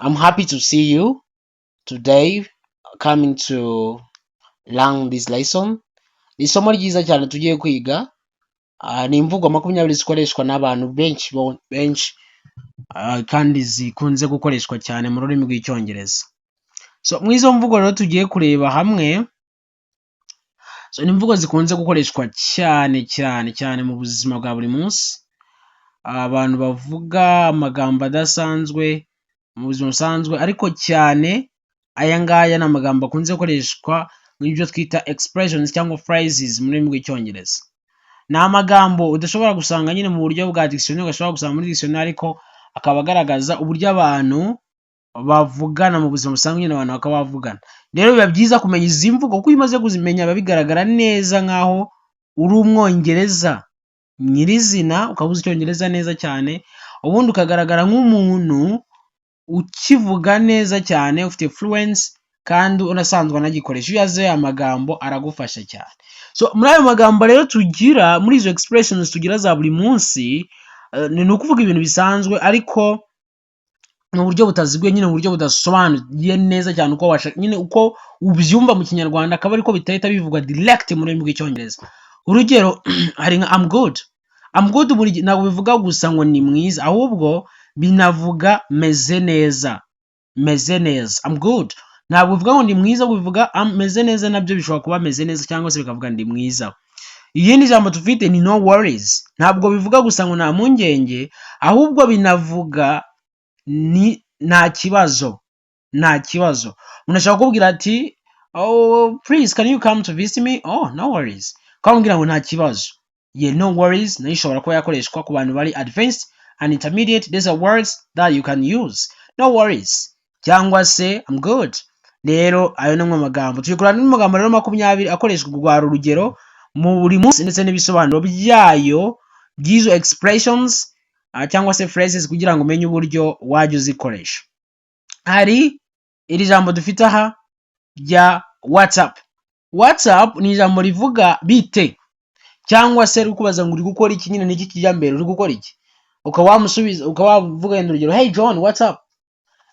I'm happy to see you today coming to learn this lesson. Ni isomo ryiza cyane tugiye kwiga. Ni imvugo 20 zikoreshwa n'abantu benshi kandi zikunze gukoreshwa cyane mu rurimi rw'icyongereza. So mu izo mvugo rero tugiye kureba hamwe. So ni imvugo zikunze gukoreshwa cyane mu buzima bwa buri munsi. Abantu bavuga amagambo adasanzwe mu buzima busanzwe ariko cyane aya ngaya ni amagambo akunze gukoreshwa nk'ibyo twita expressions cyangwa phrases mu rurimi rw'icyongereza. Ni amagambo udashobora gusanga nyine mu buryo bwa dictionary, ugashobora gusanga muri dictionary ariko akaba agaragaza uburyo abantu bavugana mu buzima busanzwe, nyine abantu bakaba bavugana. Rero biba byiza kumenya izi mvugo kuko iyo umaze kuzimenya biba bigaragara neza nk'aho uri umwongereza nyirizina, ukaba uzi icyongereza neza cyane, ubundi ukagaragara nk'umuntu ukivuga neza cyane, ufite fluence kandi unasanzwe anagikoresha. Iyo azi aya magambo aragufasha cyane. So muri ayo magambo rero tugira, muri izo expressions tugira za buri munsi, ni ukuvuga ibintu bisanzwe ariko mu buryo butaziguye, nyine mu buryo budasobanuye neza cyane uko washaka, nyine uko ubyumva mu kinyarwanda akaba ariko bitahita bivugwa direct mu rurimi rw'icyongereza. Urugero hari nka I'm good. I'm good ntabwo bivuga gusa ngo ni mwiza, ahubwo binavuga meze neza. I'm good. Ntabwo bivuga ngo ndi mwiza, bivuga meze neza, nabyo bishobora kuba meze neza cyangwa se bikavuga ndi mwiza. Iyindi jambo tufite ni no worries. Ntabwo bivuga gusa ngo nta mpungenge, ahubwo binavuga ni nta kibazo. Unashaka kubwira ati oh please can you come to visit me? Oh no worries. Kwambwira ngo nta kibazo. No worries nayo ishobora kuba yakoreshwa ku bantu bari advanced and intermediate. These are words that you can use. No worries cyangwa se I'm good. Rero ayo ni amagambo tuyikora n'amagambo rero 20 akoreshwa kugwara urugero mu buri munsi ndetse n'ibisobanuro byayo by'izo expressions cyangwa se phrases kugira ngo umenye uburyo wajya uzikoresha. Hari iri jambo dufite aha rya WhatsApp. WhatsApp ni ijambo rivuga bite cyangwa se rukubaza ngo uri gukora iki, nyine niki kijya mbere, uri gukora iki, ukawamusubiza ukawavuga urugero hey John what's up.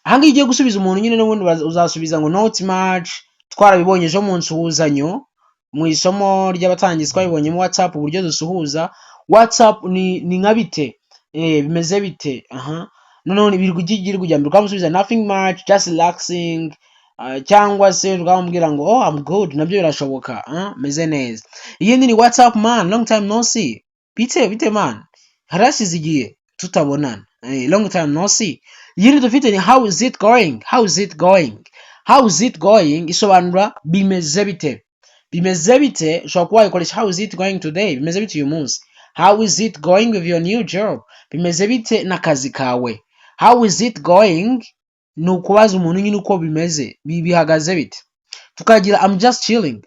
Ahanga igiye gusubiza umuntu nyine n'ubundi uzasubiza ngo not much. Twarabibonye ejo mu nsuhuzanyo mu isomo ry'abatangizi, twabibonye mu WhatsApp uburyo dusuhuza. WhatsApp ni nka bite, bimeze bite, none biri kujya mbere ukamusubiza nothing much, just relaxing, cyangwa se ukamubwira ngo oh I'm good, nabyo birashoboka, meze neza. Iyindi ni WhatsApp man, long time no see. Bite man, harashize igihe tutabonana, long time no see. Iyindi dufite ni how is it going. Isobanura bimeze bite. Ushobora kuba wayikoresha how is it going today, bimeze bite uyu munsi. How is it going with your new job, bimeze bite n'akazi kawe. How is it going ni ukubaza umuntu nyine uko bimeze, bihagaze bite. Tukagira I'm just chilling,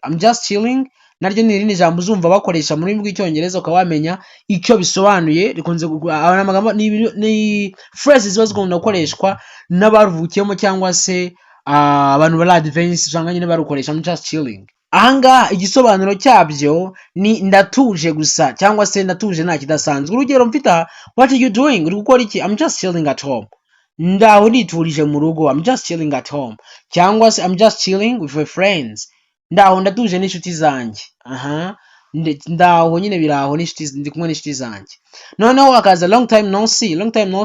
naryo ni irindi jambo uzumva bakoresha mu rurimi rw'icyongereza ukaba wamenya icyo bisobanuye. Rikunze abana amagambo ni phrases ziba zikunda gukoreshwa n'abaruvukiyemo cyangwa se abantu bari advanced, usanga nyine barukoresha I'm just chilling. Ahangaha igisobanuro cyabyo ni ndatuje gusa cyangwa se ndatuje nta kidasanzwe. Urugero mfite what are you doing, uri gukora iki. I'm just chilling at home. Ndaho niturije mu rugo, I'm just chilling at home. Cyangwa se I'm just chilling with my friends, ndaho ndatuje n'inshuti zanjye. Ndaho nyine biraho ndi kumwe n'inshuti zanjye. Noneho akaza long time no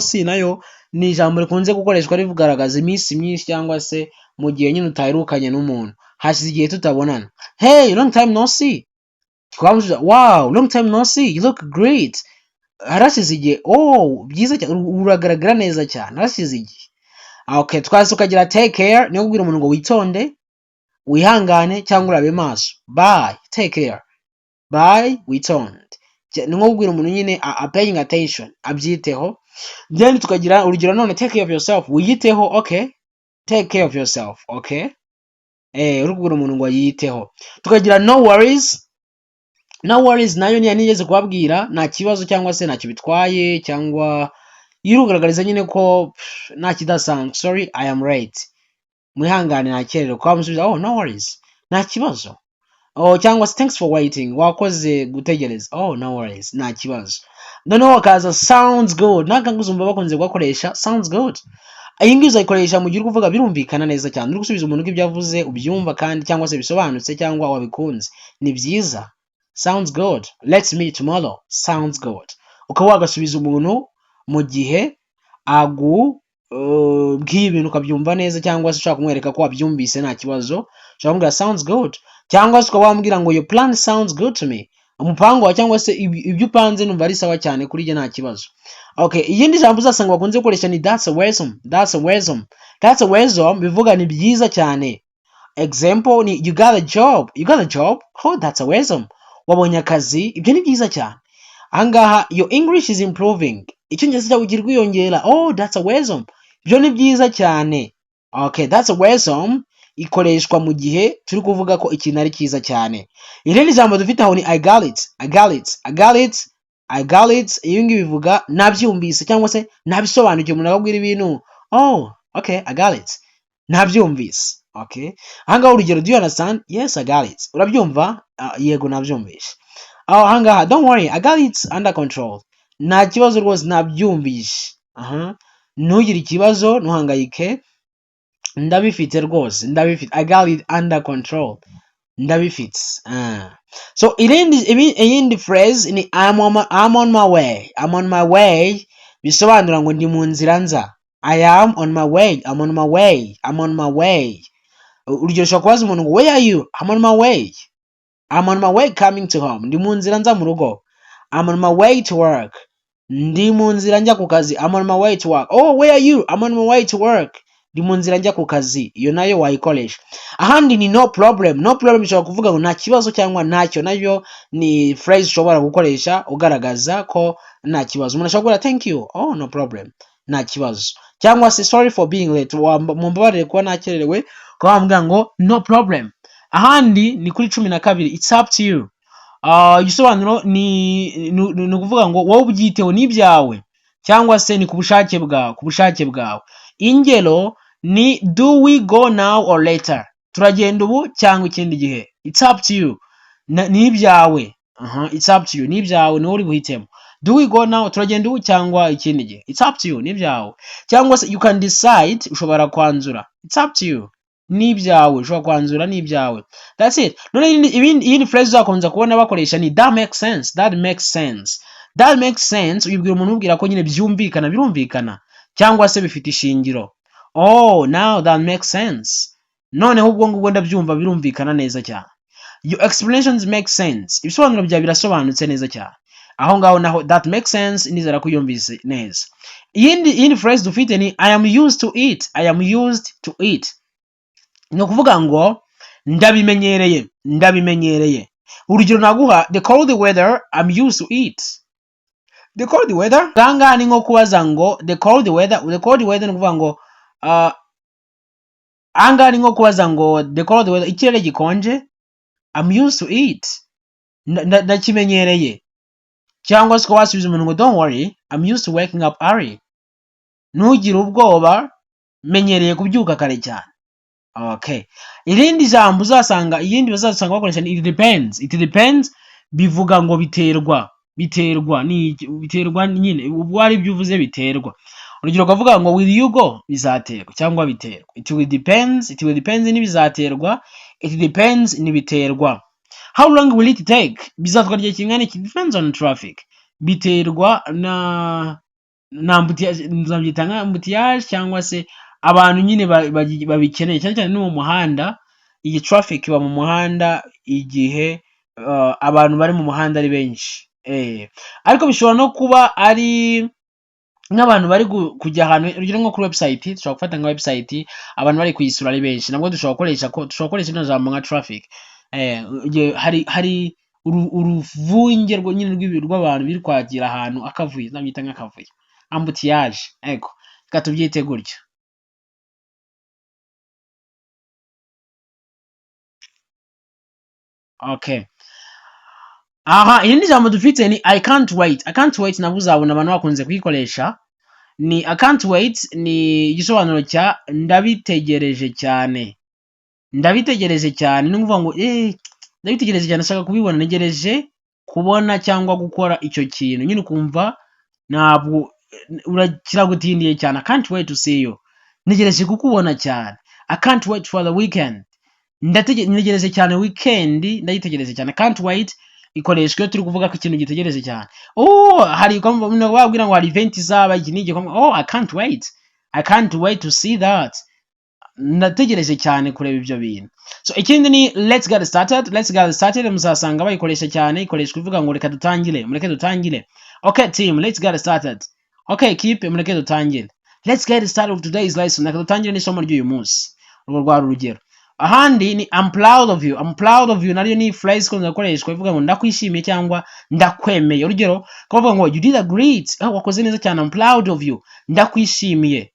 see nayo ni ijambo rikunze gukoreshwa rivugaragaza iminsi myinshi cyangwa se mu gihe nyine utaherukanye n'umuntu, hashize igihe tutabonana. Hey long time no see. Wow long time no see, you look great. Harashize igihe, oh byiza cyane, uragaragara neza cyane, harashize igihe. Okay, twase ukagira take care, niyo kubwira umuntu ngo witonde, wihangane cyangwa urabe maso. Bye, take care. Bye, witonde. Niyo kubwira umuntu nyine paying attention, abyiteho. Then tukagira urugero none take care of yourself, wiyiteho. Okay, take care of yourself. Okay, uri kubwira umuntu ngo yiyiteho. Tukagira no worries nayo nigeze kubabwira nta kibazo cyangwa se ntacyo bitwaye, cyangwa irugaragariza nyine ko nta kidasanzwe. Sorry I am late, mwihangane nakerero. Kwa musubiza oh no worries, nta kibazo. Cyangwa se thanks for waiting, wakoze gutegereza. Oh no worries, nta kibazo. Noneho wakaza sounds good. Naka nguzumva bakunze gukoresha sounds good. iyi ngiyi uzayikoresha mu gihe uri kuvuga birumvikana neza cyane, uri gusubiza umuntu ko ibyo avuze ubyumva kandi cyangwa se bisobanutse cyangwa wabikunze, ni byiza. Sounds good, let's meet tomorrow, sounds good. Ukaba wagasubiza umuntu mu gihe bw'iyi bintu ukabyumva neza, cyangwa se ushaka kumwereka ko wabyumvise nta kibazo, ushobora kumubwira sounds good, cyangwa se ukaba wambwira ngo your plan sounds good to me, umupango wa cyangwa se ibyo upanze numva ari sawa cyane kuri njye nta kibazo. Okay, iyindi jambo uzasanga bakunze gukoresha ni that's awesome, that's awesome, that's awesome bivuga ni byiza cyane. Example ni you got a job, you got a job, oh that's awesome, wabonye akazi, ibyo ni byiza cyane. Ahangaha your English is improving, icyongereza cyawe kiri kwiyongera, oh that's awesome, ibyo ni byiza cyane. Okay, that's awesome ikoreshwa mu gihe turi kuvuga ko ikintu ari cyiza cyane. Irindi jambo dufite aho ni I got it, I got it, I got it, I got it, iyo ngiyo bivuga nabyumvise cyangwa se nabisobanukiwe. Umuntu akabwira ibintu, oh okay I got it, nabyumvise. Okay, ahangaha urugero, do you understand? Yes I got it, urabyumva? Yego nabyumvise. Ahangaha don't worry I got it under control, nta kibazo rwose nabyumvise. Ntugire ikibazo, ntuhangayike, ndabifite rwose, ndabifite, I got it under control, ndabifite. So iyindi phrase ni I'm on my way, I'm on my way bisobanura ngo ndi mu nzira nza. I am on my way, I'm on my way, I'm on my way. Urugero ushobora kubaza umuntu ngo where are you? I'm on my way, I'm on my way coming to home, ndi mu nzira nza mu rugo. I'm on my way to work, ndi mu nzira njya ku kazi, I'm on my way to work. Oh where are you? I'm on my way to work, ndi mu nzira njya ku kazi. Iyo nayo wayikoresha. Ahandi ni no problem, no problem ishobora kuvuga ngo nta kibazo cyangwa ntacyo, nayo ni phrase ushobora gukoresha ugaragaza ko nta kibazo. Umuntu ashobora kuvuga thank you, oh no problem, nta kibazo, cyangwa se sorry for being late, mumbabarire kuba nakererewe, ko wambwira ngo no problem. Ahandi ni kuri 12 it's up to you. Igisobanuro ni ukuvuga ngo wowe ubyiteho n'ibyawe, cyangwa se ni ku bushake bwawe. Ingero ni do we go now or later, turagenda ubu cyangwa ikindi gihe. It's up to you, ni ibyawe. It's up to you, ni ibyawe, ni wowe uri buhitemo. Do we go now, turagenda ubu cyangwa ikindi gihe. It's up to you, ni ibyawe. Cyangwa se you can decide, ushobora kwanzura. It's up to you, ni ibyawe, ushobora kwanzura, ni ibyawe. That's it. None iyindi phrase uzakomeza kubona bakoresha ni that makes sense, that makes sense. That makes sense uyibwira umuntu ubwira ko nyine byumvikana, birumvikana, cyangwa se bifite ishingiro. Oh now that makes sense, noneho ubwo ngubwo ndabyumva birumvikana neza cyane. Your explanations make sense, ibisobanuro byawe birasobanutse neza cyane. Aho ngaho naho that makes sense nizera ko yumvise neza. Iyindi phrase dufite ni I am used to it, I am used to it, ni ukuvuga ngo ndabimenyereye. Urugero naguha, the cold weather I'm used to it, the cold weather. Ganga ni nko kubaza ngo the cold weather ni ukuvuga ngo anga ni nko kubaza ngo the cold weather, ikirere gikonje, I'm used to it, ndakimenyereye. Cyangwa se wasubiza umuntu ngo don't worry I'm used to waking up early, ntugire ubwoba, menyereye kubyuka kare cyane. Okay, irindi jambo uzasanga bakoresha ni it depends. It depends bivuga ngo biterwa nyine, ubwo ari byo uvuze biterwa. Urugero ukavuga ngo will you go, bizaterwa cyangwa biterwa. It will depends ni bizaterwa, it depends ni biterwa. How long will it take, bizatwara igihe kingana iki, depends on traffic, biterwa na ambutiyage cyangwa se abantu nyine babikeneye, cyane cyane no mu muhanda. Iyi traffic iba mu muhanda igihe abantu bari mu muhanda ari benshi. Ariko bishobora no kuba ari nk'abantu bari kujya ahantu, urugero nko kuri website, dushobora gufata nka website abantu bari kuyisura ari benshi, nabwo dushobora gukoresha ino jambo nka traffic. Hari uruvunge rw'abantu biri kwagira ahantu, akavuyo, nabyita nk'akavuyo, ambutiyage. Ego reka tubyite gutyo. Okay, irindi jambo dufite ni I can't wait. I can't wait nabwo uzabona abantu bakunze kuyikoresha. Ni I can't wait ni igisobanuro cya ndabitegereje cyane. Ndabitegereje cyane ni ukuvuga ngo ndabitegereje cyane, ashaka kubibona, ntegereje kubona cyangwa gukora icyo kintu, nyine ukumva ntabwo kiragutindiye cyane. I can't wait to see you, ntegereje kukubona cyane. I can't wait for the weekend. Ntegereje cyane weekend, ndayitegereje cyane. Can't wait ikoreshwa iyo turi kuvuga ko ikintu gitegereje cyane. Oh, hari babwira ngo hari event izaba iki n'igikombe. Oh, I can't wait. I can't wait to see that. Ndategereje cyane kureba ibyo bintu. So ikindi ni let's get started. Let's get started muzasanga bayikoresha cyane, ikoreshwa ivuga ngo reka dutangire, mureke dutangire. Okay team, let's get started. Okay keep, mureke dutangire. Let's get started with today's lesson. Reka dutangire n'isomo ry'uyu munsi. Urwo rwari urugero. Ahandi ni I'm proud of you. I'm proud of you nariyo ni phrase ikunze gukoreshwa ivuga ngo ndakwishimiye cyangwa ndakwemeye. Urugero kuvuga ngo you did a great. Wakoze neza cyane. I'm proud of you. Ndakwishimiye.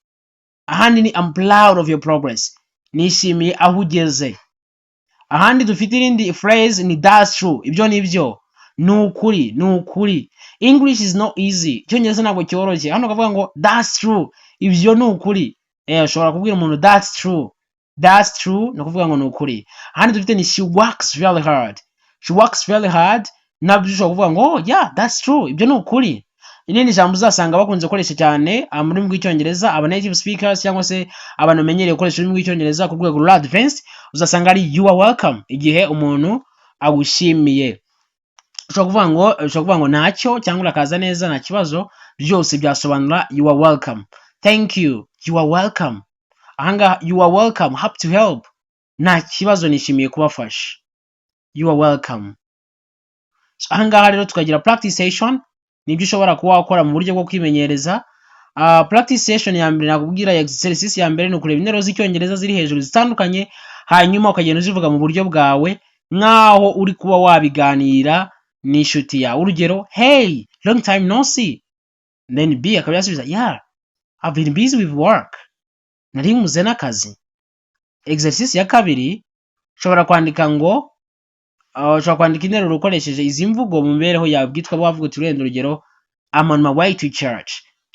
Ahandi ni I'm proud of your progress. Nishimiye aho ugeze. Ahandi dufite irindi phrase ni that's true. Ibyo ni byo. Nukuri, nukuri. English is not easy. Icyongereza ntabwo cyoroshye. Hano kavuga ngo that's true. Ibyo nukuri. Ushobora kubwira umuntu that's true. That's true. No kuvuga ngo nukuri. Ahandi dufite ni she works really hard. She works really hard. Nabyo ushobora kuvuga ngo oh yeah, that's true. Ibyo nukuri. Irindi jambo uzasanga bakunze gukoresha cyane mu rurimi rw'icyongereza aba native speakers cyangwa se abantu bamenyereye gukoresha ururimi rw'icyongereza ku rwego rwa advanced, uzasanga ari you are welcome igihe umuntu agushimiye. Ushobora kuvuga ngo ntacyo cyangwa urakaza neza nta kibazo, byose byasobanura you are welcome. Thank you, you are welcome. Ahangaha you are welcome, happy to help, nta kibazo nishimiye kubafasha, you are welcome. So ahangaha rero tukagira practice session. Nibyo ushobora kuba wakora mu buryo bwo kwimenyereza. Practice session ya mbere nakubwira exercise ya mbere ni ukureba interuro z'icyongereza ziri hejuru zitandukanye, hanyuma ukagenda uzivuga mu buryo bwawe nkaho uri kuba wabiganira n'inshuti yawe. Urugero hey, long time no see. Then B akaba yasubiza yeah, I've been busy with work. Nari muze n'akazi. Exercise ya kabiri ushobora kwandika ngo ushobora kwandika interuro ukoresheje izi mvugo mu mibereho yawe bwitwa bavuga uti urugero I'm on my way to church.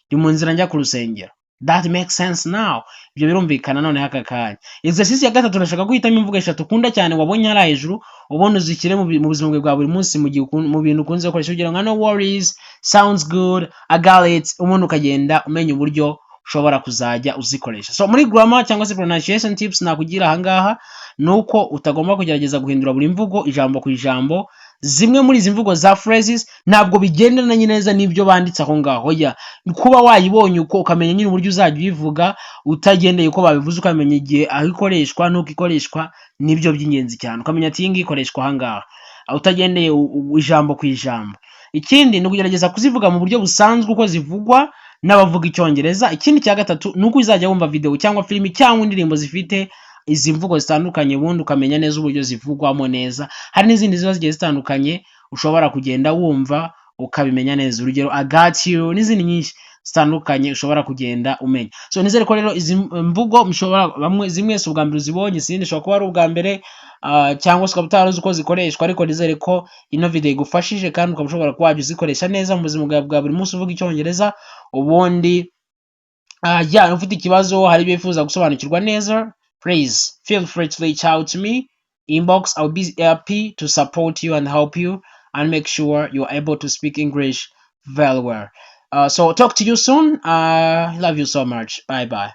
Ndi mu nzira njya ku rusengero. That makes sense now. Ibyo birumvikana none haka kanya. Exercise ya gatatu turashaka guhitamo imvugo eshatu ukunda cyane wabonye hari hejuru ubone uzikire mu buzima bwawe bwa buri munsi mu bintu ukunze gukoresha. Urugero nka no worries, sounds good, I got it. Umuntu ukagenda umenya uburyo ushobora kuzajya uzikoresha. So muri grammar cyangwa se pronunciation tips nakugira ahangaha nuko utagomba kugerageza guhindura buri mvugo ijambo ku ijambo. Zimwe muri izi mvugo za phrases ntabwo bigendana neza n'ibyo banditse aho ngaho. Ya kuba wayibonye uko ukamenya nyine uburyo uzajya ubivuga utagendeye uko babivuze, ukamenya igihe aho ikoreshwa nuko ikoreshwa, nibyo by'ingenzi cyane. Ukamenya ati iyi ikoreshwa aha ngaha utagendeye ijambo ku ijambo. Ikindi ni ukugerageza kuzivuga mu buryo busanzwe uko zivugwa n'abavuga icyongereza. Ikindi cya gatatu ni uko uzajya wumva video cyangwa filimi cyangwa indirimbo zifite izi mvugo zitandukanye, ubundi ukamenya neza uburyo zivugwamo neza. Hari n'izindi ziba zigiye zitandukanye ushobora kugenda wumva ukabimenya neza. Urugero I got you n'izindi nyinshi zitandukanye ushobora kugenda umenya. So nizere ko rero izi mvugo bamwe zimwe si ubwa mbere uzibonye, izindi ushobora kuba ari ubwa mbere cyangwa se ukaba utaruzi uko zikoreshwa, ariko nizere ko ino video igufashije kandi ukaba ushobora kuba wajya uzikoresha neza mu buzima bwa buri munsi uvuga icyongereza. Ubundi ufite ikibazo hari bifuza gusobanukirwa neza, please feel free to reach out to me inbox. I'll be happy to support you and help you and make sure you are able to speak English very well. So talk to you soon. Love you so much. Bye bye.